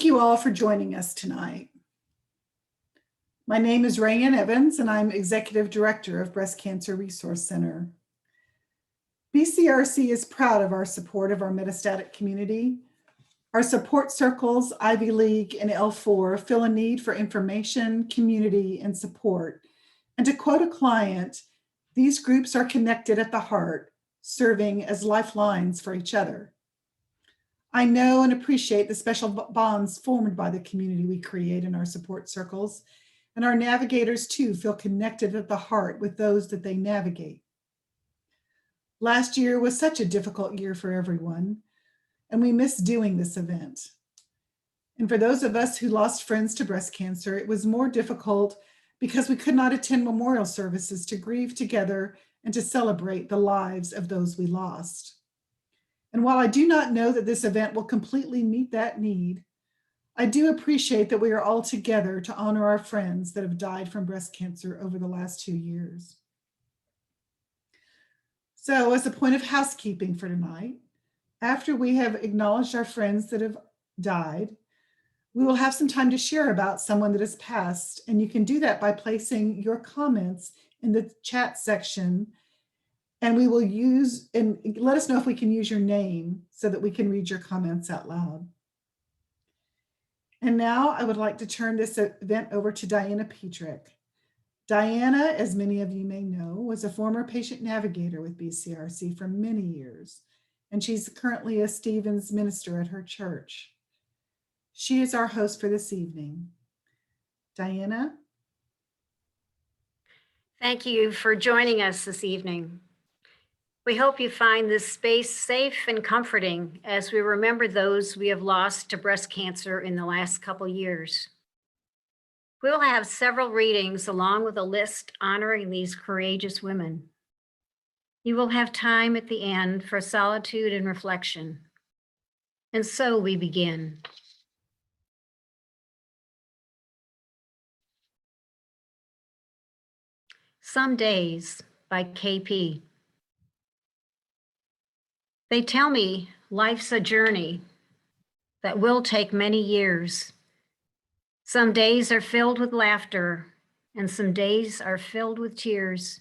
Thank you all for joining us tonight. My name is Rayanne Evans, and I'm Executive Director of Breast Cancer Resource Center. BCRC is proud of our support of our metastatic community. Our support circles, Ivy League and L4, feel a need for information, community, and support. And to quote a client, these groups are connected at the heart, serving as lifelines for each other. I know and appreciate the special bonds formed by the community we create in our support circles, and our navigators too feel connected at the heart with those that they navigate. Last year was such a difficult year for everyone, and we miss doing this event. And for those of us who lost friends to breast cancer, it was more difficult because we could not attend memorial services to grieve together and to celebrate the lives of those we lost. And while I do not know that this event will completely meet that need, I do appreciate that we are all together to honor our friends that have died from breast cancer over the last 2 years. So as a point of housekeeping for tonight, after we have acknowledged our friends that have died, we will have some time to share about someone that has passed, and you can do that by placing your comments in the chat section, and we will use, and let us know if we can use your name so that we can read your comments out loud. And now I would like to turn this event over to Diana Petrick. Diana, as many of you may know, was a former patient navigator with BCRC for many years, and she's currently a Stevens minister at her church. She is our host for this evening. Diana? Thank you for joining us this evening. We hope you find this space safe and comforting as we remember those we have lost to breast cancer in the last couple years. We will have several readings along with a list honoring these courageous women. You will have time at the end for solitude and reflection. And so we begin. Some Days by KP. They tell me life's a journey that will take many years. Some days are filled with laughter, and some days are filled with tears.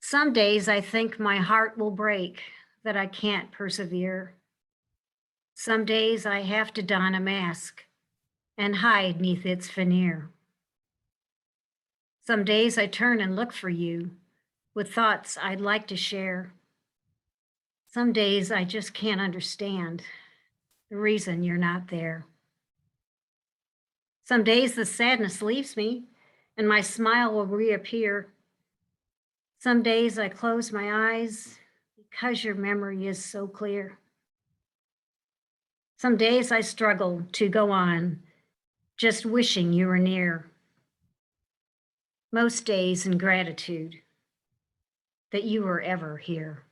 Some days I think my heart will break, that I can't persevere. Some days I have to don a mask and hide 'neath its veneer. Some days I turn and look for you with thoughts I'd like to share. Some days I just can't understand the reason you're not there. Some days the sadness leaves me and my smile will reappear. Some days I close my eyes because your memory is so clear. Some days I struggle to go on, just wishing you were near. Most days in gratitude that you were ever here.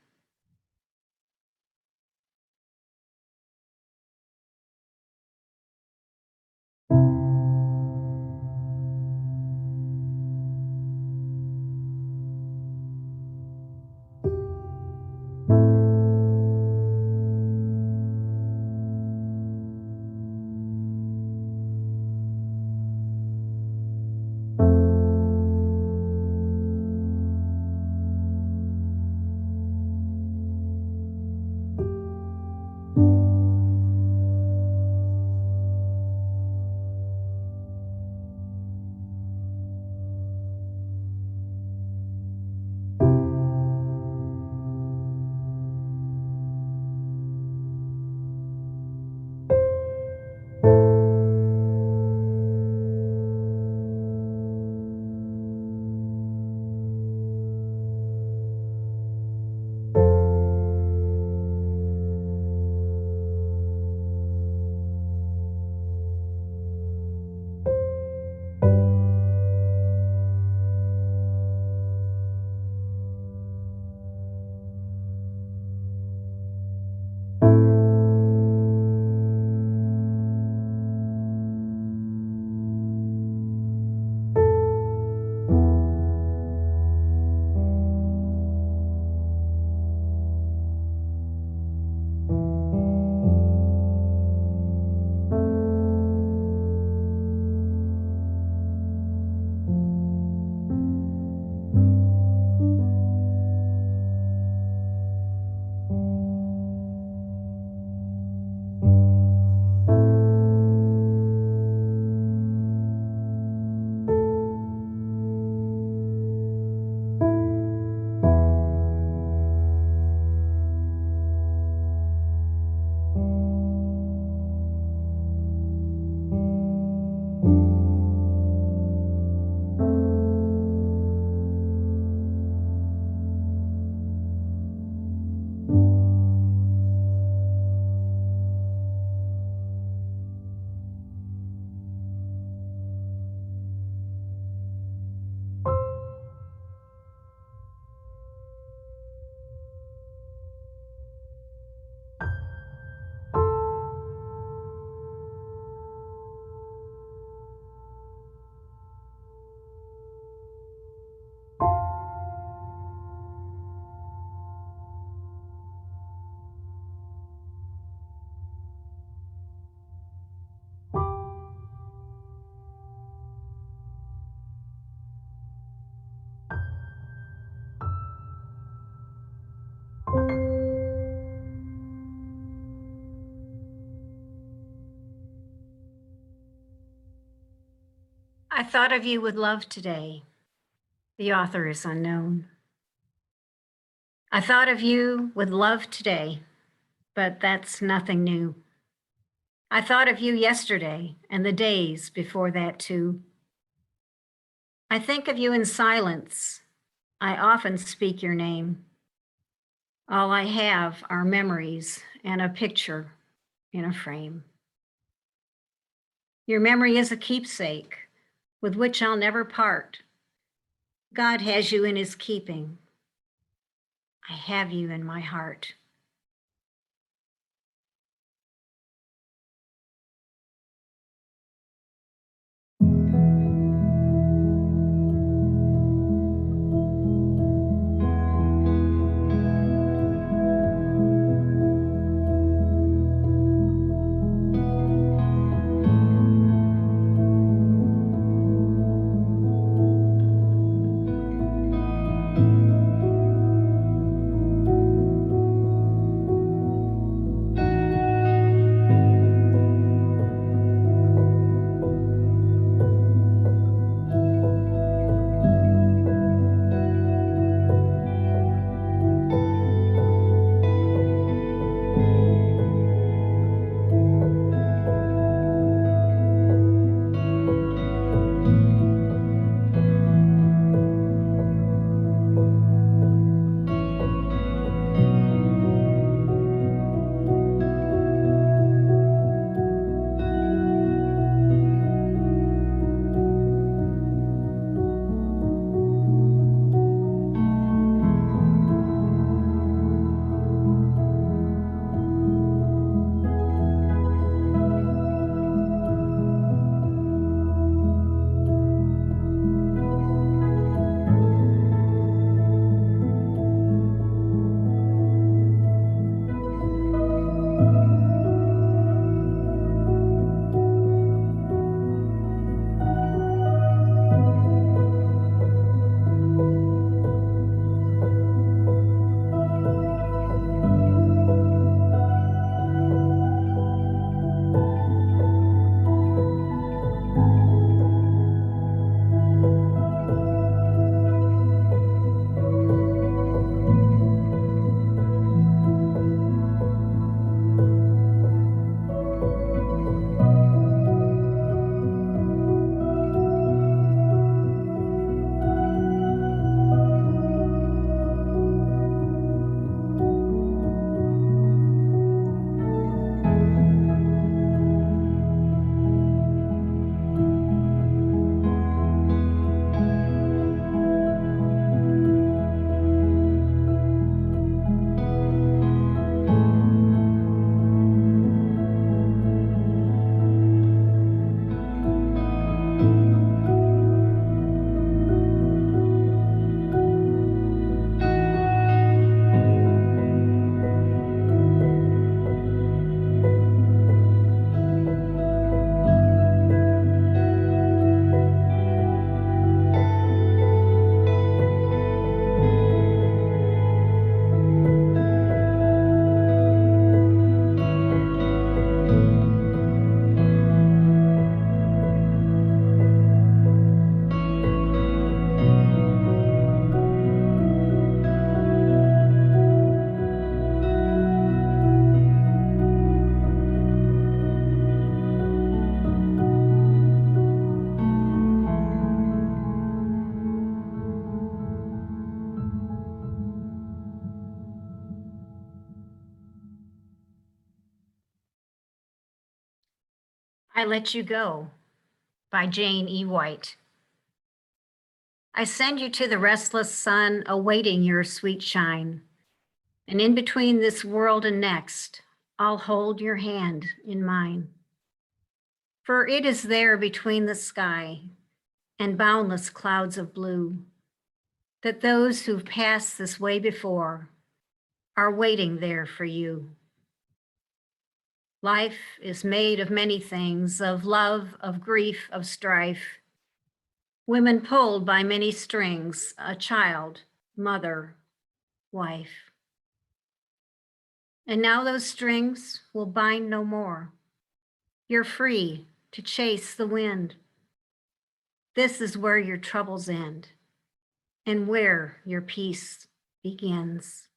I thought of you with love today. The author is unknown. I thought of you with love today, but that's nothing new. I thought of you yesterday and the days before that too. I think of you in silence. I often speak your name. All I have are memories and a picture in a frame. Your memory is a keepsake with which I'll never part. God has you in his keeping. I have you in my heart. I Let You Go by Jane E. White. I send you to the restless sun, awaiting your sweet shine. And in between this world and next, I'll hold your hand in mine. For it is there between the sky and boundless clouds of blue that those who've passed this way before are waiting there for you. Life is made of many things, of love, of grief, of strife. Women pulled by many strings, a child, mother, wife. And now those strings will bind no more. You're free to chase the wind. This is where your troubles end and where your peace begins.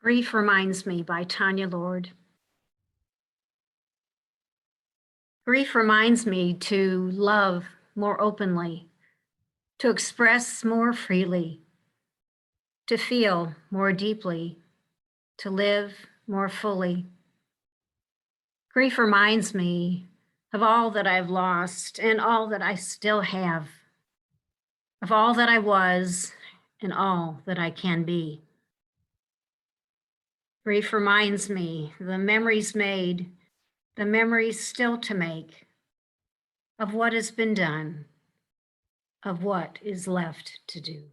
Grief Reminds Me by Tanya Lord. Grief reminds me to love more openly, to express more freely, to feel more deeply, to live more fully. Grief reminds me of all that I've lost and all that I still have, of all that I was and all that I can be. Grief reminds me the memories made, the memories still to make, of what has been done, of what is left to do.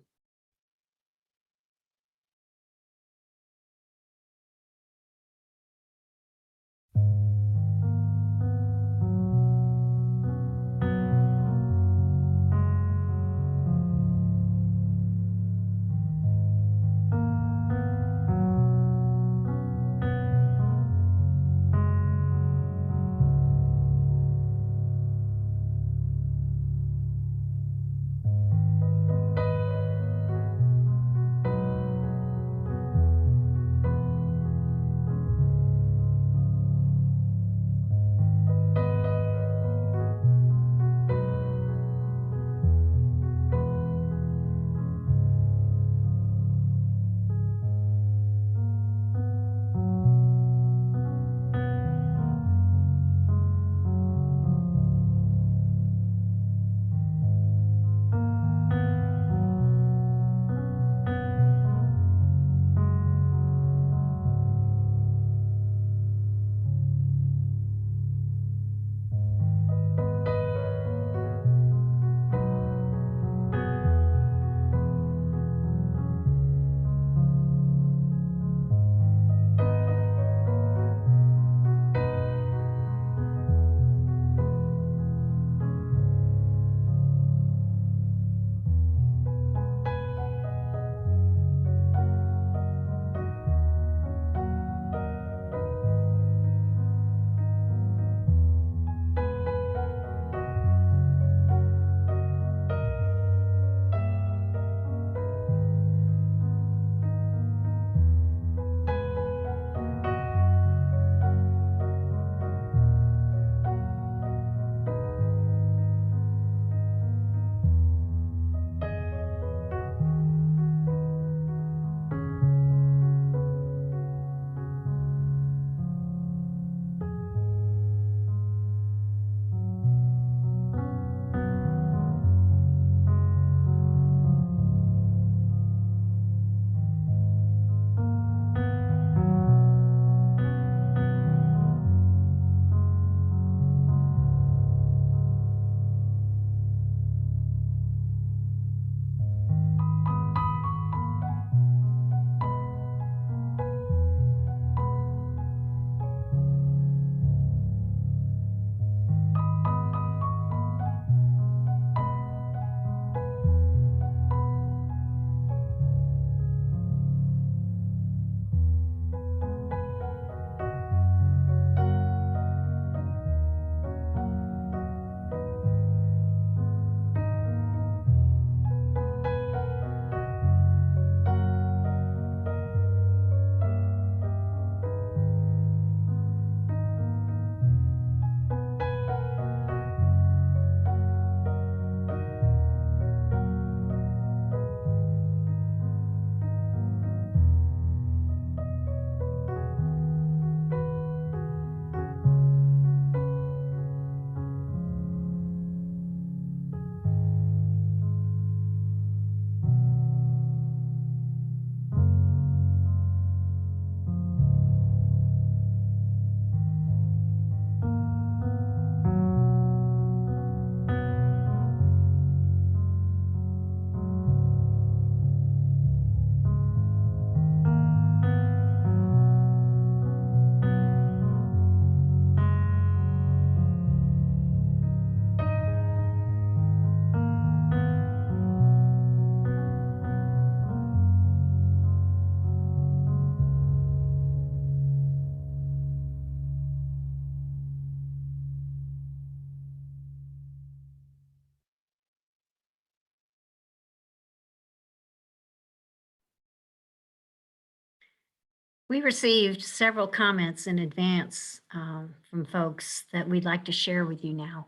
We received several comments in advance from folks that we'd like to share with you now.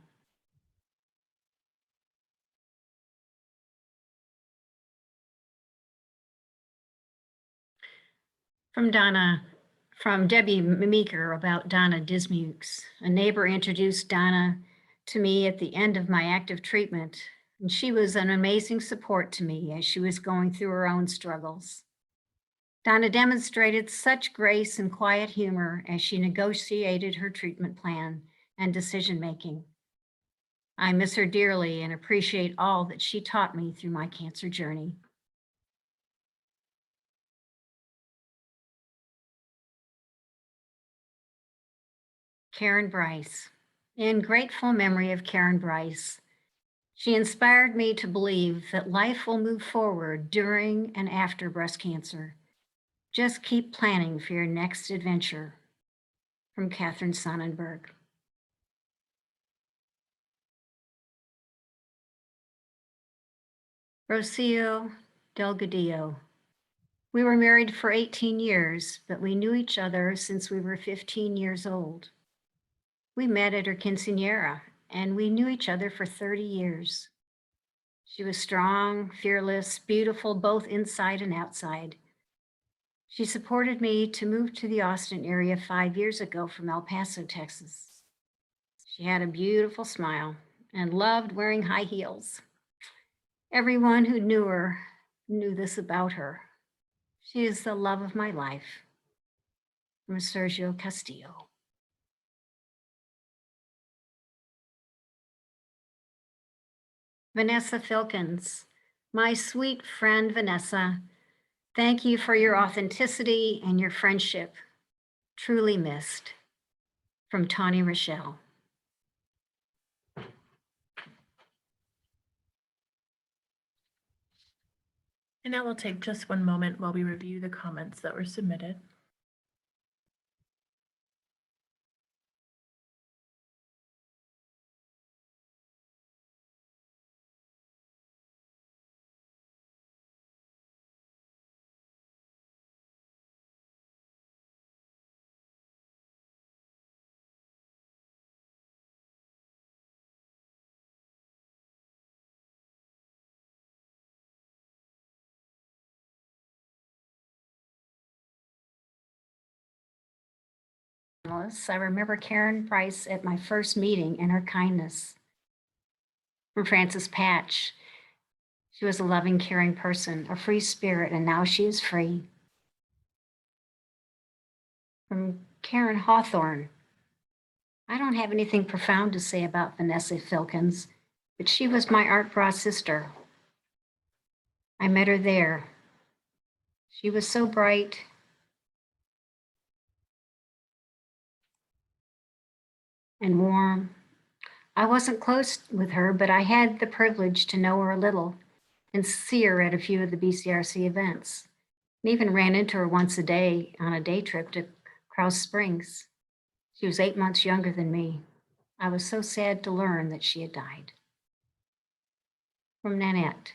From Debbie Meeker about Donna Dismukes. A neighbor introduced Donna to me at the end of my active treatment, and she was an amazing support to me as she was going through her own struggles. Donna demonstrated such grace and quiet humor as she negotiated her treatment plan and decision-making. I miss her dearly and appreciate all that she taught me through my cancer journey. Karen Bryce. In grateful memory of Karen Bryce, she inspired me to believe that life will move forward during and after breast cancer. Just keep planning for your next adventure. From Catherine Sonnenberg. Rocio Delgadillo. We were married for 18 years, but we knew each other since we were 15 years old. We met at her quinceañera, and we knew each other for 30 years. She was strong, fearless, beautiful, both inside and outside. She supported me to move to the Austin area 5 years ago from El Paso, Texas. She had a beautiful smile and loved wearing high heels. Everyone who knew her knew this about her. She is the love of my life. From Sergio Castillo. Vanessa Filkins. My sweet friend, Vanessa, thank you for your authenticity and your friendship. Truly missed. From Tawny Rochelle. And now we'll take just one moment while we review the comments that were submitted. I remember Karen Price at my first meeting and her kindness. From Frances Patch. She was a loving, caring person, a free spirit, and now she is free. From Karen Hawthorne. I don't have anything profound to say about Vanessa Filkins, but she was my Art Bra sister. I met her there. She was so bright. And warm. I wasn't close with her, but I had the privilege to know her a little and see her at a few of the BCRC events. And even ran into her once a day on a day trip to Krause Springs. She was 8 months younger than me. I was so sad to learn that she had died. From Nanette.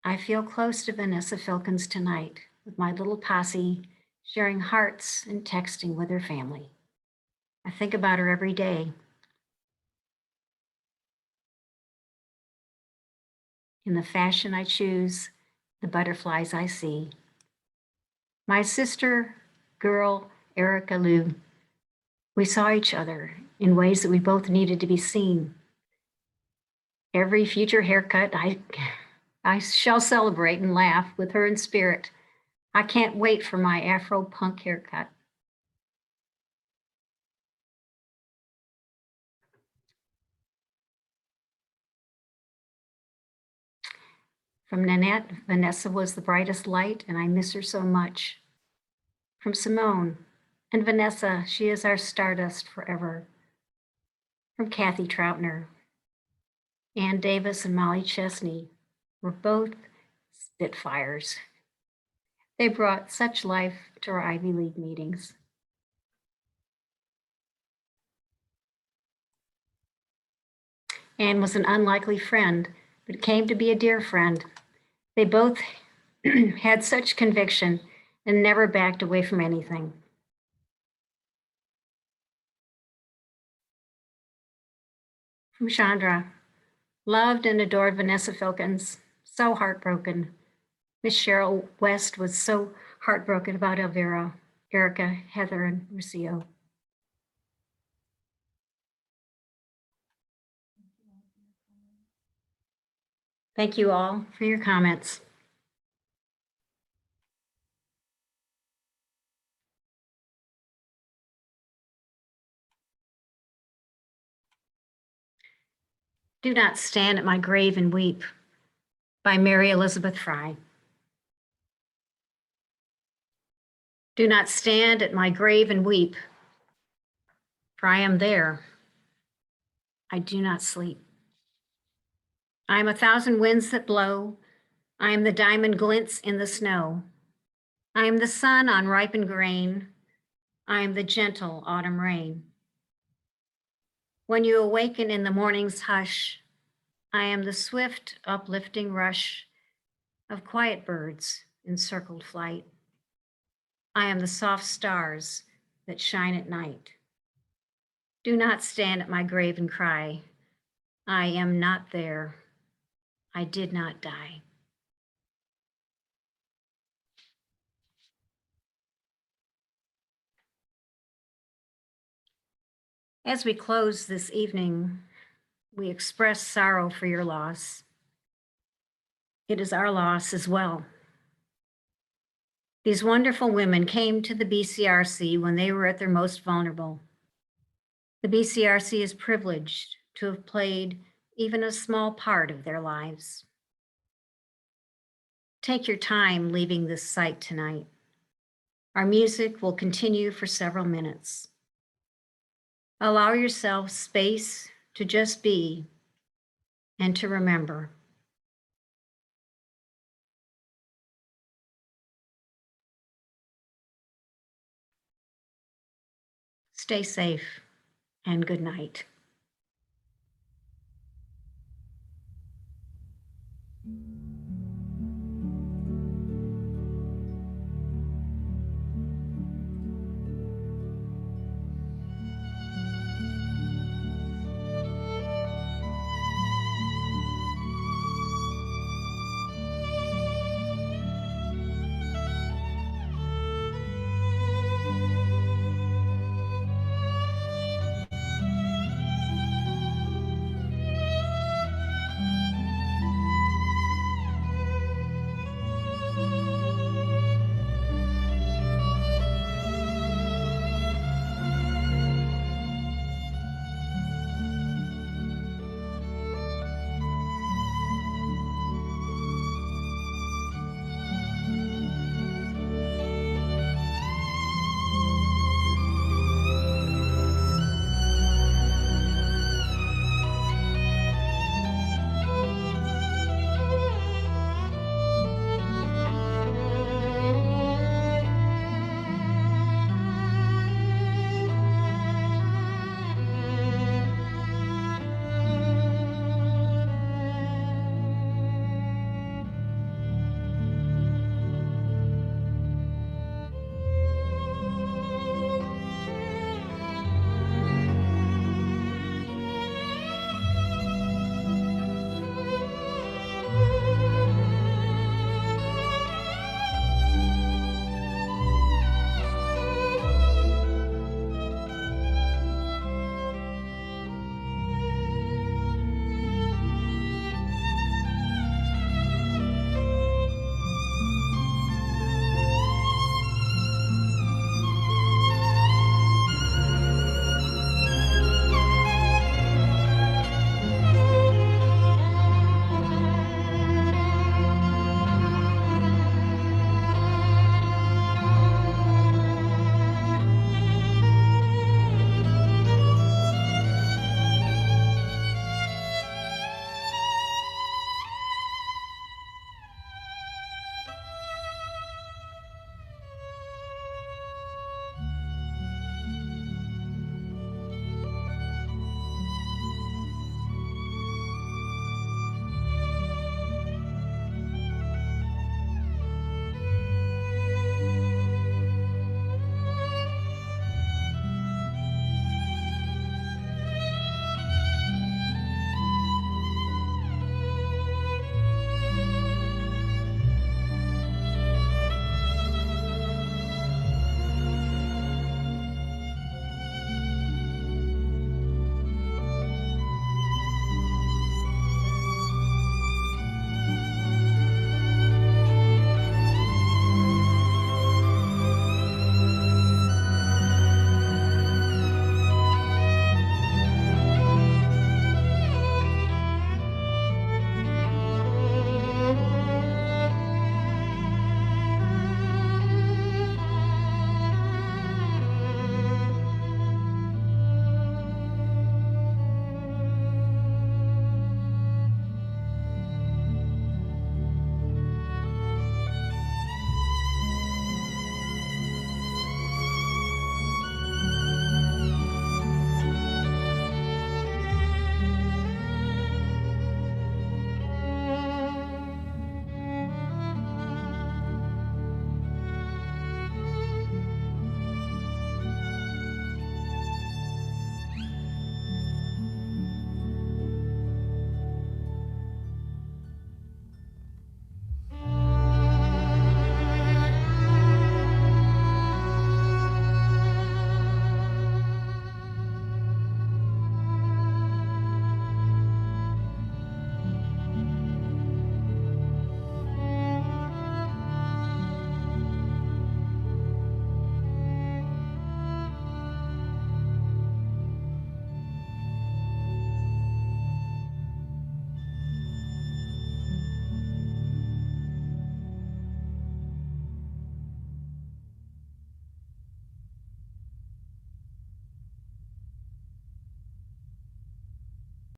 I feel close to Vanessa Filkins tonight with my little posse, sharing hearts and texting with her family. I think about her every day. In the fashion I choose, the butterflies I see. My sister, girl, Erica Lou, we saw each other in ways that we both needed to be seen. Every future haircut, I shall celebrate and laugh with her in spirit. I can't wait for my Afro punk haircut. From Nanette, Vanessa was the brightest light, and I miss her so much. From Simone, and Vanessa, she is our stardust forever. From Kathy Troutner, Ann Davis and Molly Chesney were both Spitfires. They brought such life to our Ivy League meetings. Ann was an unlikely friend, but came to be a dear friend. They both had such conviction and never backed away from anything. From Chandra, loved and adored Vanessa Filkins, so heartbroken. Miss Cheryl West was so heartbroken about Elvira, Erica, Heather, and Lucio. Thank you all for your comments. Do Not Stand at My Grave and Weep by Mary Elizabeth Fry. Do not stand at my grave and weep, for I am there. I do not sleep. I am a thousand winds that blow. I am the diamond glints in the snow. I am the sun on ripened grain. I am the gentle autumn rain. When you awaken in the morning's hush, I am the swift, uplifting rush of quiet birds in circled flight. I am the soft stars that shine at night. Do not stand at my grave and cry, I am not there. I did not die. As we close this evening, we express sorrow for your loss. It is our loss as well. These wonderful women came to the BCRC when they were at their most vulnerable. The BCRC is privileged to have played even a small part of their lives. Take your time leaving this site tonight. Our music will continue for several minutes. Allow yourself space to just be and to remember. Stay safe and good night.